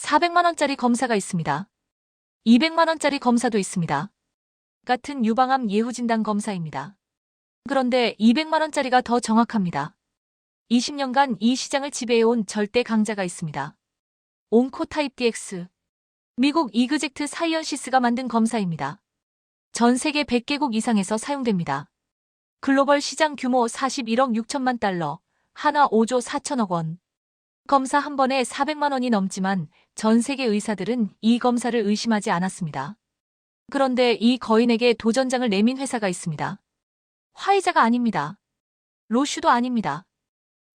400만 원짜리 검사가 있습니다. 200만 원짜리 검사도 있습니다. 같은 유방암 예후진단 검사입니다. 그런데 200만 원짜리가 더 정확합니다. 20년간 이 시장을 지배해온 절대 강자가 있습니다. 온코타입 DX. 미국 이그젝트 사이언시스가 만든 검사입니다. 전 세계 100개국 이상에서 사용됩니다. 글로벌 시장 규모 41억 6천만 달러, 한화 5조 4천억 원. 검사 한 번에 400만 원이 넘지만 전 세계 의사들은 이 검사를 의심하지 않았습니다. 그런데 이 거인에게 도전장을 내민 회사가 있습니다. 화이자가 아닙니다. 로슈도 아닙니다.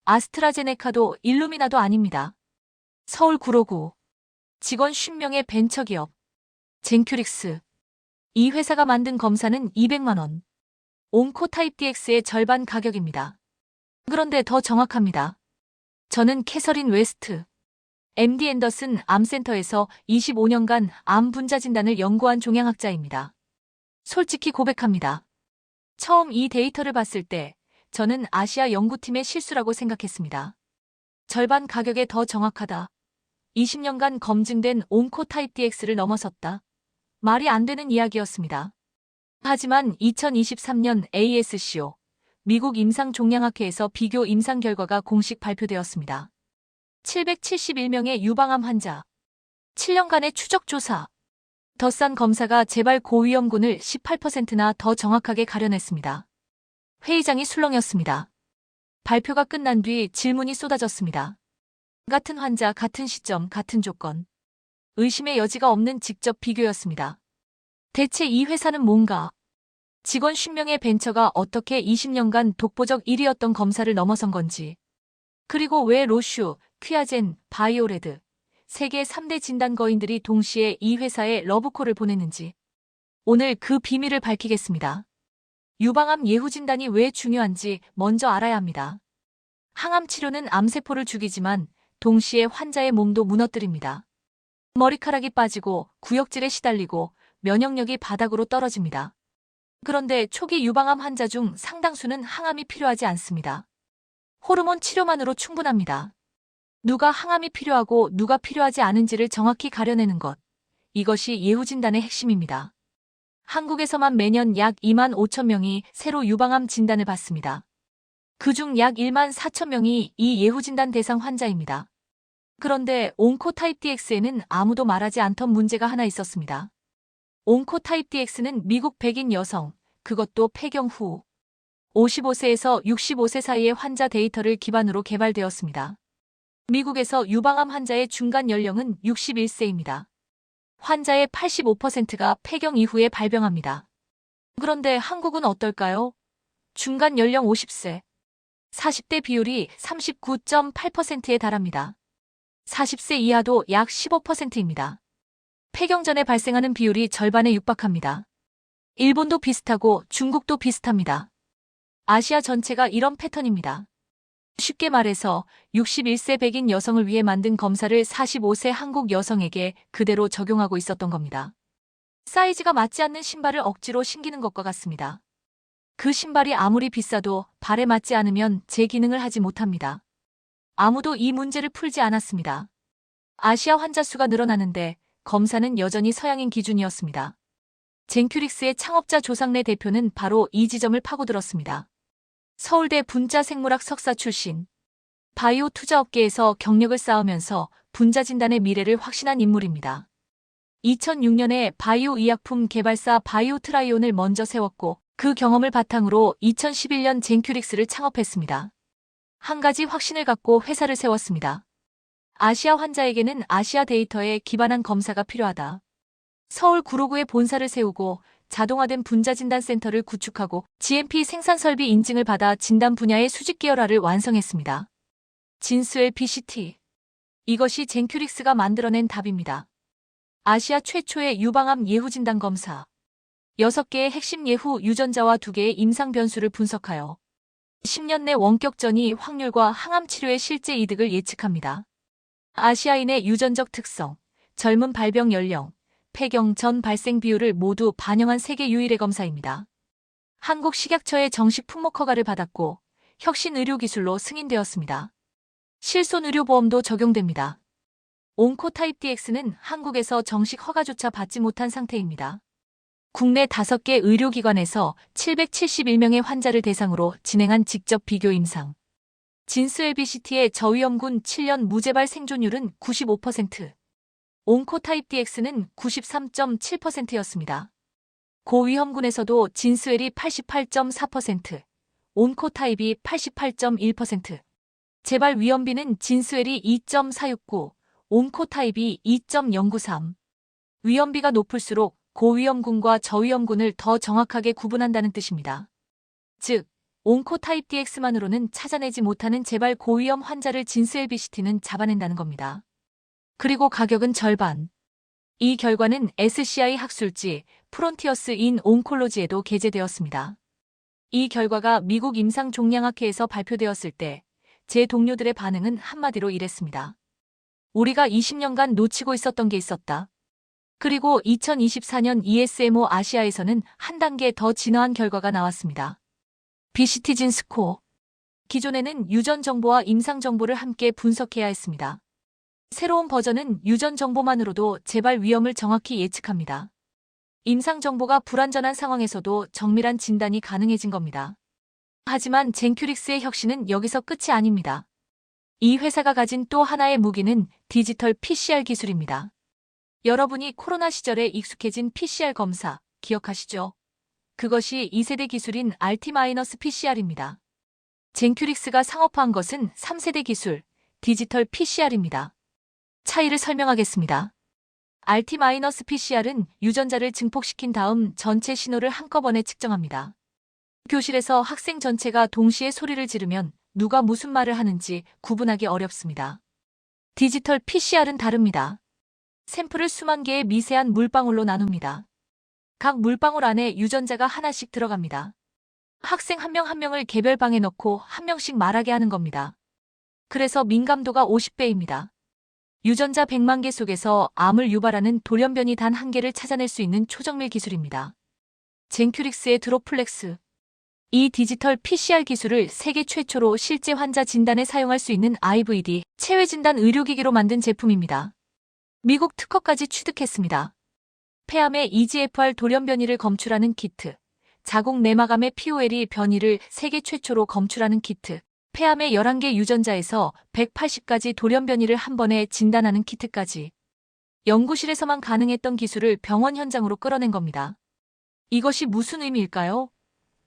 아스트라제네카도 일루미나도 아닙니다. 서울 구로구 직원 50명의 벤처기업 젠큐릭스. 이 회사가 만든 검사는 200만 원. 온코타입 DX의 절반 가격입니다. 그런데 더 정확합니다. 저는 캐서린 웨스트, MD 앤더슨 암센터에서 25년간 암 분자 진단을 연구한 종양학자입니다. 솔직히 고백합니다. 처음 이 데이터를 봤을 때 저는 아시아 연구팀의 실수라고 생각했습니다. 절반 가격에 더 정확하다. 20년간 검증된 온코타입 DX를 넘어섰다. 말이 안 되는 이야기였습니다. 하지만 2023년 ASCO, 미국 임상종양학회에서 비교 임상 결과가 공식 발표되었습니다. 771명의 유방암 환자, 7년간의 추적 조사. 더 싼 검사가 재발 고위험군을 18%나 더 정확하게 가려냈습니다. 회의장이 술렁였습니다. 발표가 끝난 뒤 질문이 쏟아졌습니다. 같은 환자, 같은 시점, 같은 조건. 의심의 여지가 없는 직접 비교였습니다. 대체 이 회사는 뭔가? 직원 50명의 벤처가 어떻게 20년간 독보적 1위였던 검사를 넘어선 건지. 그리고 왜 로슈, 퀴아젠, 바이오레드, 세계 3대 진단 거인들이 동시에 이 회사에 러브콜을 보냈는지. 오늘 그 비밀을 밝히겠습니다. 유방암 예후 진단이 왜 중요한지 먼저 알아야 합니다. 항암 치료는 암세포를 죽이지만 동시에 환자의 몸도 무너뜨립니다. 머리카락이 빠지고 구역질에 시달리고 면역력이 바닥으로 떨어집니다. 그런데 초기 유방암 환자 중 상당수는 항암이 필요하지 않습니다. 호르몬 치료만으로 충분합니다. 누가 항암이 필요하고 누가 필요하지 않은지를 정확히 가려내는 것. 이것이 예후 진단의 핵심입니다. 한국에서만 매년 약 2만 5천 명이 새로 유방암 진단을 받습니다. 그중 약 1만 4천 명이 이 예후 진단 대상 환자입니다. 그런데 온코타입 DX에는 아무도 말하지 않던 문제가 하나 있었습니다. 온코타입 DX는 미국 백인 여성, 그것도 폐경 후 55세에서 65세 사이의 환자 데이터를 기반으로 개발되었습니다. 미국에서 유방암 환자의 중간 연령은 61세입니다. 환자의 85%가 폐경 이후에 발병합니다. 그런데 한국은 어떨까요? 중간 연령 50세, 40대 비율이 39.8%에 달합니다. 40세 이하도 약 15%입니다. 폐경 전에 발생하는 비율이 절반에 육박합니다. 일본도 비슷하고 중국도 비슷합니다. 아시아 전체가 이런 패턴입니다. 쉽게 말해서 61세 백인 여성을 위해 만든 검사를 45세 한국 여성에게 그대로 적용하고 있었던 겁니다. 사이즈가 맞지 않는 신발을 억지로 신기는 것과 같습니다. 그 신발이 아무리 비싸도 발에 맞지 않으면 제 기능을 하지 못합니다. 아무도 이 문제를 풀지 않았습니다. 아시아 환자 수가 늘어나는데 검사는 여전히 서양인 기준이었습니다. 젠큐릭스의 창업자 조상래 대표는 바로 이 지점을 파고들었습니다. 서울대 분자생물학 석사 출신. 바이오 투자업계에서 경력을 쌓으면서 분자 진단의 미래를 확신한 인물입니다. 2006년에 바이오 의약품 개발사 바이오트라이온을 먼저 세웠고 그 경험을 바탕으로 2011년 젠큐릭스를 창업했습니다. 한 가지 확신을 갖고 회사를 세웠습니다. 아시아 환자에게는 아시아 데이터에 기반한 검사가 필요하다. 서울 구로구에 본사를 세우고 자동화된 분자진단센터를 구축하고 GMP 생산설비 인증을 받아 진단 분야의 수직 계열화를 완성했습니다. 진수엘 PCT. 이것이 젠큐릭스가 만들어낸 답입니다. 아시아 최초의 유방암 예후 진단 검사. 6개의 핵심 예후 유전자와 2개의 임상 변수를 분석하여 10년 내 원격전이 확률과 항암 치료의 실제 이득을 예측합니다. 아시아인의 유전적 특성, 젊은 발병 연령, 폐경 전 발생 비율을 모두 반영한 세계 유일의 검사입니다. 한국식약처의 정식 품목 허가를 받았고 혁신 의료기술로 승인되었습니다. 실손의료보험도 적용됩니다. 온코타입 DX는 한국에서 정식 허가조차 받지 못한 상태입니다. 국내 5개 의료기관에서 771명의 환자를 대상으로 진행한 직접 비교 임상. 진스웰비시티의 저위험군 7년 무재발 생존율은 95%, 온코타입 DX는 93.7%였습니다. 고위험군에서도 진스웰이 88.4%, 온코타입이 88.1%, 재발 위험비는 진스웰이 2.469, 온코타입이 2.093. 위험비가 높을수록 고위험군과 저위험군을 더 정확하게 구분한다는 뜻입니다. 즉, 온코타입 DX만으로는 찾아내지 못하는 재발 고위험 환자를 진스웰비시티는 잡아낸다는 겁니다. 그리고 가격은 절반. 이 결과는 SCI 학술지 프론티어스 인 온콜로지에도 게재되었습니다. 이 결과가 미국 임상종양학회에서 발표되었을 때 제 동료들의 반응은 한마디로 이랬습니다. 우리가 20년간 놓치고 있었던 게 있었다. 그리고 2024년 ESMO 아시아에서는 한 단계 더 진화한 결과가 나왔습니다. 비시티진 스코어. 기존에는 유전 정보와 임상 정보를 함께 분석해야 했습니다. 새로운 버전은 유전 정보만으로도 재발 위험을 정확히 예측합니다. 임상 정보가 불완전한 상황에서도 정밀한 진단이 가능해진 겁니다. 하지만 젠큐릭스의 혁신은 여기서 끝이 아닙니다. 이 회사가 가진 또 하나의 무기는 디지털 PCR 기술입니다. 여러분이 코로나 시절에 익숙해진 PCR 검사 기억하시죠? 그것이 2세대 기술인 RT-PCR입니다. 젠큐릭스가 상업화한 것은 3세대 기술, 디지털 PCR입니다. 차이를 설명하겠습니다. RT-PCR은 유전자를 증폭시킨 다음 전체 신호를 한꺼번에 측정합니다. 교실에서 학생 전체가 동시에 소리를 지르면 누가 무슨 말을 하는지 구분하기 어렵습니다. 디지털 PCR은 다릅니다. 샘플을 수만 개의 미세한 물방울로 나눕니다. 각 물방울 안에 유전자가 하나씩 들어갑니다. 학생 한 명 한 명을 개별방에 넣고 한 명씩 말하게 하는 겁니다. 그래서 민감도가 50배입니다. 유전자 100만 개 속에서 암을 유발하는 돌연변이 단 한 개를 찾아낼 수 있는 초정밀 기술입니다. 젠큐릭스의 드로플렉스. 이 디지털 PCR 기술을 세계 최초로 실제 환자 진단에 사용할 수 있는 IVD, 체외진단 의료기기로 만든 제품입니다. 미국 특허까지 취득했습니다. 폐암의 EGFR 돌연변이를 검출하는 키트, 자궁 내막암의 POLE 변이를 세계 최초로 검출하는 키트, 폐암의 11개 유전자에서 180가지 돌연변이를 한 번에 진단하는 키트까지. 연구실에서만 가능했던 기술을 병원 현장으로 끌어낸 겁니다. 이것이 무슨 의미일까요?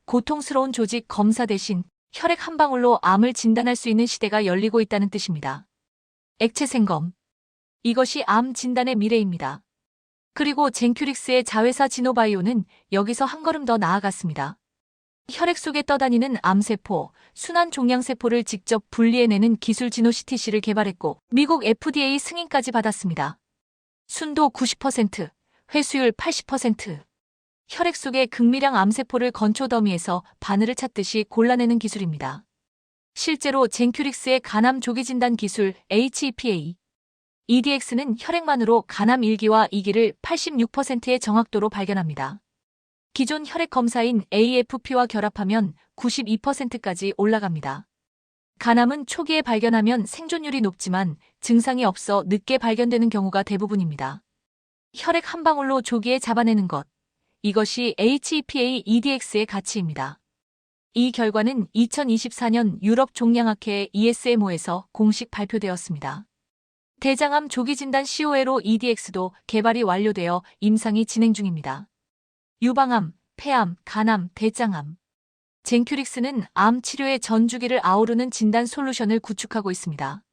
고통스러운 조직 검사 대신 혈액 한 방울로 암을 진단할 수 있는 시대가 열리고 있다는 뜻입니다. 액체 생검. 이것이 암 진단의 미래입니다. 그리고 젠큐릭스의 자회사 지노바이오는 여기서 한 걸음 더 나아갔습니다. 혈액 속에 떠다니는 암세포, 순환 종양세포를 직접 분리해내는 기술 지노CTC를 개발했고 미국 FDA 승인까지 받았습니다. 순도 90%, 회수율 80%. 혈액 속의 극미량 암세포를 건초 더미에서 바늘을 찾듯이 골라내는 기술입니다. 실제로 젠큐릭스의 간암 조기 진단 기술 HEPA, EDX는 혈액만으로 간암 1기와 2기를 86%의 정확도로 발견합니다. 기존 혈액 검사인 AFP와 결합하면 92%까지 올라갑니다. 간암은 초기에 발견하면 생존율이 높지만 증상이 없어 늦게 발견되는 경우가 대부분입니다. 혈액 한 방울로 조기에 잡아내는 것. 이것이 HEPA EDX의 가치입니다. 이 결과는 2024년 유럽 종양학회 ESMO에서 공식 발표되었습니다. 대장암 조기 진단 COA로 EDX도 개발이 완료되어 임상이 진행 중입니다. 유방암, 폐암, 간암, 대장암. 젠큐릭스는 암 치료의 전 주기를 아우르는 진단 솔루션을 구축하고 있습니다.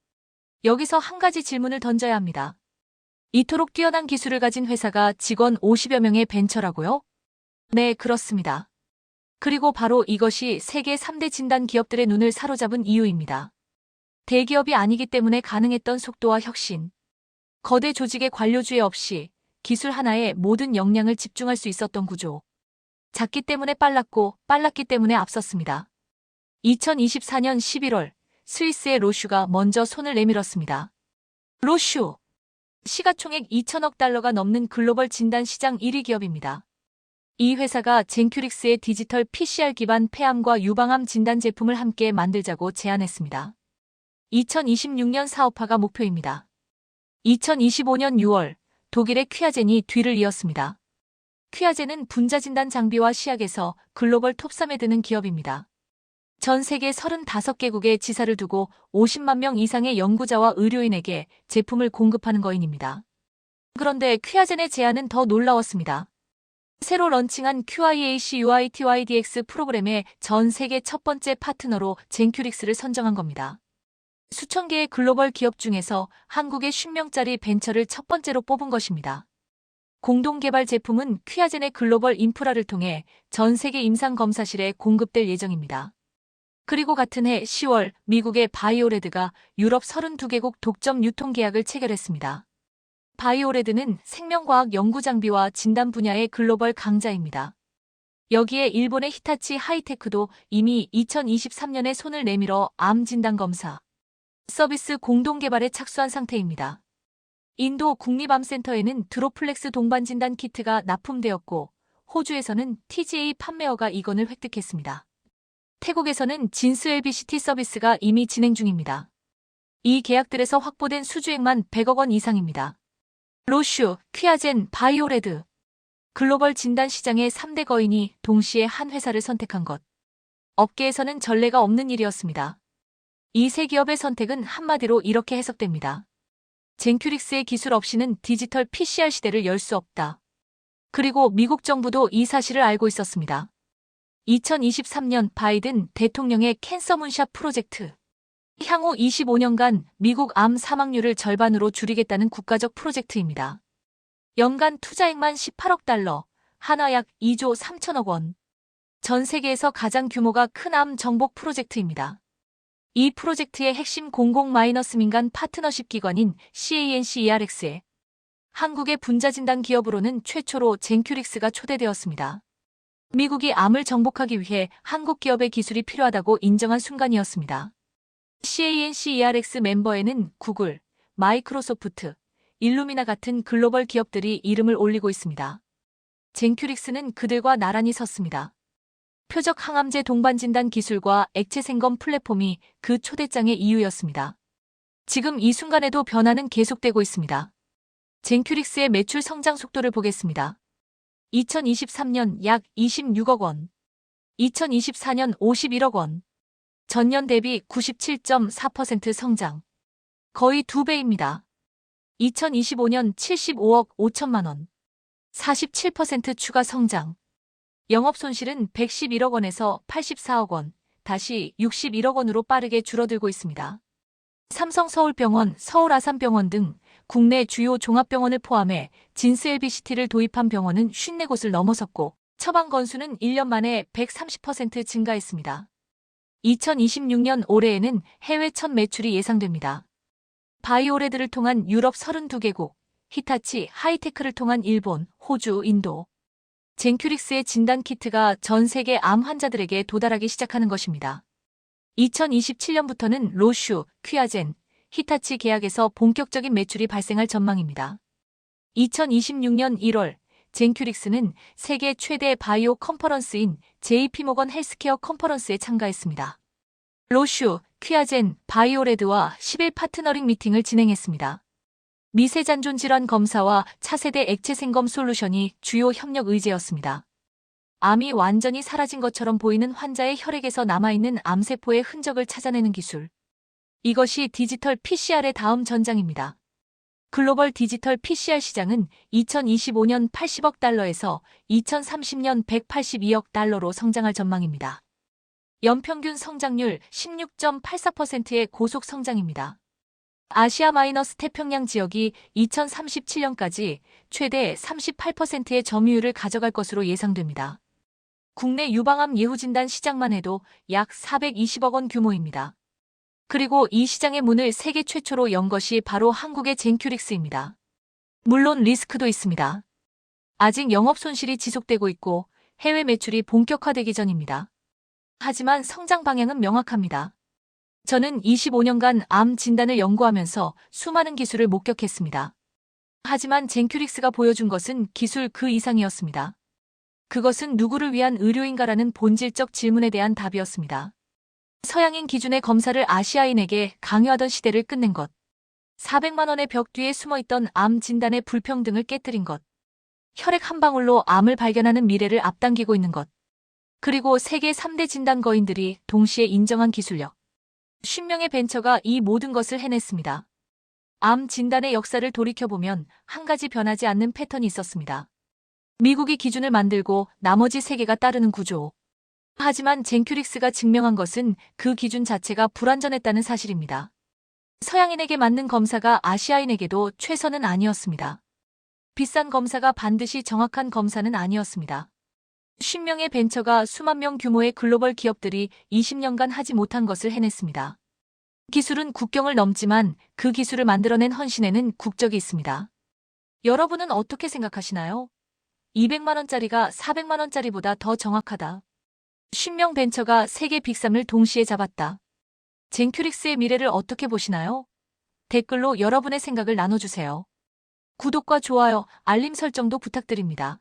여기서 한 가지 질문을 던져야 합니다. 이토록 뛰어난 기술을 가진 회사가 직원 50여 명의 벤처라고요? 네, 그렇습니다. 그리고 바로 이것이 세계 3대 진단 기업들의 눈을 사로잡은 이유입니다. 대기업이 아니기 때문에 가능했던 속도와 혁신. 거대 조직의 관료주의 없이 기술 하나에 모든 역량을 집중할 수 있었던 구조. 작기 때문에 빨랐고 빨랐기 때문에 앞섰습니다. 2024년 11월 스위스의 로슈가 먼저 손을 내밀었습니다. 로슈. 시가총액 2천억 달러가 넘는 글로벌 진단 시장 1위 기업입니다. 이 회사가 젠큐릭스의 디지털 PCR 기반 폐암과 유방암 진단 제품을 함께 만들자고 제안했습니다. 2026년 사업화가 목표입니다. 2025년 6월 독일의 퀴아젠이 뒤를 이었습니다. 퀴아젠은 분자진단 장비와 시약에서 글로벌 톱3에 드는 기업입니다. 전 세계 35개국에 지사를 두고 50만 명 이상의 연구자와 의료인에게 제품을 공급하는 거인입니다. 그런데 퀴아젠의 제안은 더 놀라웠습니다. 새로 런칭한 QIAC-UITYDX 프로그램의 전 세계 첫 번째 파트너로 젠큐릭스를 선정한 겁니다. 수천 개의 글로벌 기업 중에서 한국의 50명짜리 벤처를 첫 번째로 뽑은 것입니다. 공동 개발 제품은 퀴아젠의 글로벌 인프라를 통해 전 세계 임상검사실에 공급될 예정입니다. 그리고 같은 해 10월 미국의 바이오레드가 유럽 32개국 독점 유통 계약을 체결했습니다. 바이오레드는 생명과학 연구장비와 진단 분야의 글로벌 강자입니다. 여기에 일본의 히타치 하이테크도 이미 2023년에 손을 내밀어 암 진단 검사 서비스 공동 개발에 착수한 상태입니다. 인도 국립암센터에는 드로플렉스 동반 진단 키트가 납품되었고 호주에서는 TGA 판매어가 이건을 획득했습니다. 태국에서는 진스 LBCT 서비스가 이미 진행 중입니다. 이 계약들에서 확보된 수주액만 100억 원 이상입니다. 로슈, 퀴아젠, 바이오레드. 글로벌 진단 시장의 3대 거인이 동시에 한 회사를 선택한 것. 업계에서는 전례가 없는 일이었습니다. 이 세 기업의 선택은 한마디로 이렇게 해석됩니다. 젠큐릭스의 기술 없이는 디지털 PCR 시대를 열 수 없다. 그리고 미국 정부도 이 사실을 알고 있었습니다. 2023년 바이든 대통령의 캔서 문샷 프로젝트. 향후 25년간 미국 암 사망률을 절반으로 줄이겠다는 국가적 프로젝트입니다. 연간 투자액만 18억 달러, 한화 약 2조 3천억 원. 전 세계에서 가장 규모가 큰 암 정복 프로젝트입니다. 이 프로젝트의 핵심 공공-민간 파트너십 기관인 CANC-ERX에 한국의 분자진단 기업으로는 최초로 젠큐릭스가 초대되었습니다. 미국이 암을 정복하기 위해 한국 기업의 기술이 필요하다고 인정한 순간이었습니다. CANC-ERX 멤버에는 구글, 마이크로소프트, 일루미나 같은 글로벌 기업들이 이름을 올리고 있습니다. 젠큐릭스는 그들과 나란히 섰습니다. 표적 항암제 동반 진단 기술과 액체 생검 플랫폼이 그 초대장의 이유였습니다. 지금 이 순간에도 변화는 계속되고 있습니다. 젠큐릭스의 매출 성장 속도를 보겠습니다. 2023년 약 26억 원, 2024년 51억 원, 전년 대비 97.4% 성장, 거의 2배입니다. 2025년 75억 5천만 원, 47% 추가 성장. 영업손실은 111억 원에서 84억 원, 다시 61억 원으로 빠르게 줄어들고 있습니다. 삼성서울병원, 서울아산병원 등 국내 주요 종합병원을 포함해 진스 LBCT를 도입한 병원은 54곳을 넘어섰고 처방 건수는 1년 만에 130% 증가했습니다. 2026년 올해에는 해외 첫 매출이 예상됩니다. 바이오레드를 통한 유럽 32개국, 히타치, 하이테크를 통한 일본, 호주, 인도. 젠큐릭스의 진단 키트가 전 세계 암 환자들에게 도달하기 시작하는 것입니다. 2027년부터는 로슈, 퀴아젠, 히타치 계약에서 본격적인 매출이 발생할 전망입니다. 2026년 1월 젠큐릭스는 세계 최대 바이오 컨퍼런스인 JP모건 헬스케어 컨퍼런스에 참가했습니다. 로슈, 퀴아젠, 바이오레드와 10일 파트너링 미팅을 진행했습니다. 미세잔존 질환 검사와 차세대 액체 생검 솔루션이 주요 협력 의제였습니다. 암이 완전히 사라진 것처럼 보이는 환자의 혈액에서 남아있는 암세포의 흔적을 찾아내는 기술. 이것이 디지털 PCR의 다음 전장입니다. 글로벌 디지털 PCR 시장은 2025년 80억 달러에서 2030년 182억 달러로 성장할 전망입니다. 연평균 성장률 16.84%의 고속 성장입니다. 아시아-태평양 지역이 2037년까지 최대 38%의 점유율을 가져갈 것으로 예상됩니다. 국내 유방암 예후진단 시장만 해도 약 420억 원 규모입니다. 그리고 이 시장의 문을 세계 최초로 연 것이 바로 한국의 젠큐릭스입니다. 물론 리스크도 있습니다. 아직 영업 손실이 지속되고 있고 해외 매출이 본격화되기 전입니다. 하지만 성장 방향은 명확합니다. 저는 25년간 암 진단을 연구하면서 수많은 기술을 목격했습니다. 하지만 젠큐릭스가 보여준 것은 기술 그 이상이었습니다. 그것은 누구를 위한 의료인가라는 본질적 질문에 대한 답이었습니다. 서양인 기준의 검사를 아시아인에게 강요하던 시대를 끝낸 것. 400만 원의 벽 뒤에 숨어있던 암 진단의 불평등을 깨뜨린 것. 혈액 한 방울로 암을 발견하는 미래를 앞당기고 있는 것. 그리고 세계 3대 진단 거인들이 동시에 인정한 기술력. 10명의 벤처가 이 모든 것을 해냈습니다. 암 진단의 역사를 돌이켜보면 한 가지 변하지 않는 패턴이 있었습니다. 미국이 기준을 만들고 나머지 세계가 따르는 구조. 하지만 젠큐릭스가 증명한 것은 그 기준 자체가 불완전했다는 사실입니다. 서양인에게 맞는 검사가 아시아인에게도 최선은 아니었습니다. 비싼 검사가 반드시 정확한 검사는 아니었습니다. 10명의 벤처가 수만 명 규모의 글로벌 기업들이 20년간 하지 못한 것을 해냈습니다. 기술은 국경을 넘지만 그 기술을 만들어낸 헌신에는 국적이 있습니다. 여러분은 어떻게 생각하시나요? 200만 원짜리가 400만 원짜리보다 더 정확하다. 10명 벤처가 세계 빅3을 동시에 잡았다. 젠큐릭스의 미래를 어떻게 보시나요? 댓글로 여러분의 생각을 나눠주세요. 구독과 좋아요, 알림 설정도 부탁드립니다.